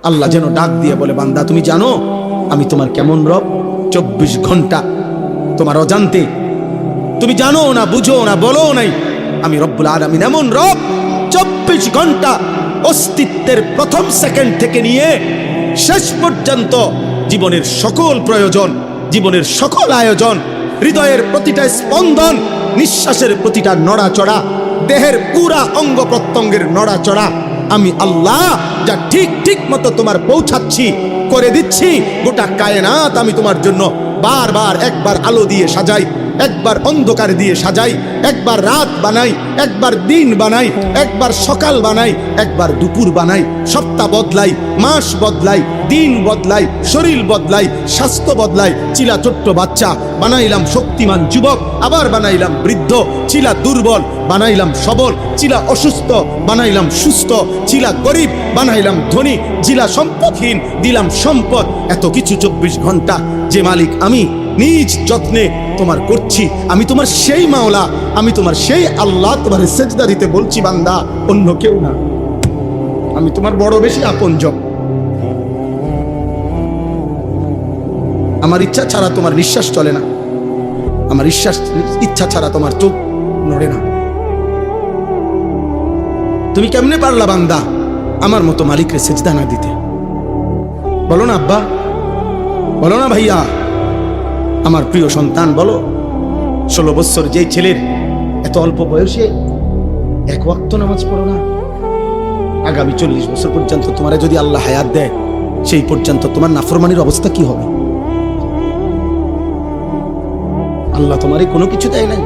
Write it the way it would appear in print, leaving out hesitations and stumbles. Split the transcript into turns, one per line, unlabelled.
আল্লাহ যেন ডাক দিয়ে বলে, বান্দা তুমি জানো আমি তোমার কেমন রব? 24 ঘন্টা তোমার অজান্তে, তুমি জানো না, বুঝো না, বলো নাই, আমি রব্বুল আলামিন এমন রব 24 ঘন্টা অস্তিত্বের প্রথম সেকেন্ড থেকে নিয়ে শেষ পর্যন্ত জীবনের সকল প্রয়োজন, জীবনের সকল আয়োজন, হৃদয়ের প্রতিটা স্পন্দন, নিঃশ্বাসের প্রতিটা নড়াচড়া, দেহের পুরা অঙ্গ প্রত্যঙ্গের নড়াচড়া আমি আল্লাহ যা ঠিক ঠিক মতো তোমার পৌঁছাচ্ছি, করে দিচ্ছি। গোটা কায়নাত আমি তোমার জন্য বারবার একবার আলো দিয়ে সাজাই, একবার অন্ধকার দিয়ে সাজাই, একবার রাত বানাই, একবার দিন বানাই, একবার সকাল বানাই, একবার দুপুর বানাই, সপ্তাহ বদলাই, মাস বদলাই, দিন বদলাই, শরীর বদলাই, স্বাস্থ্য বদলাই। চিলা ছোট্ট বাচ্চা বানাইলাম শক্তিমান যুবক, আবার বানাইলাম বৃদ্ধ, চিলা দুর্বল বানাইলাম সবল, চিলা অসুস্থ বানাইলাম সুস্থ, চিলা গরিব বানাইলাম ধনী, চিলা সম্পদহীন দিলাম সম্পদ। এত কিছু 24 ঘন্টা যে মালিক আমি নিজ যত্নে তোমার করছি। আমি তোমার সেই মাওলা, আমি তোমার সেই আল্লাহ, তোমার সেজদা দিতে বলছি বান্দা, অন্য কেউ না। আমি তোমার বড় বেশি আপনজন। আমার ইচ্ছা ছাড়া তোমার নিঃশ্বাস চলে না, আমার ইচ্ছা ছাড়া তোমার চোখ নড়ে না। তুমি কেমনে পারলা বান্দা আমার মতো মালিকরে সেজদা না দিতে? বলো না আব্বা, বলো না ভাইয়া, আমার প্রিয় সন্তান বলো। 16 বছর যেই ছেলের এত অল্প বয়সে এক ওয়াক্ত নামাজ পড়ো না, আগামী 40 বছর পর্যন্ত তোমার যদি আল্লাহ হায়াত দেয়, সেই পর্যন্ত তোমার নাফরমানির অবস্থা কি হবে? আল্লাহ তোমারই কোনো কিছু দেয় নাই।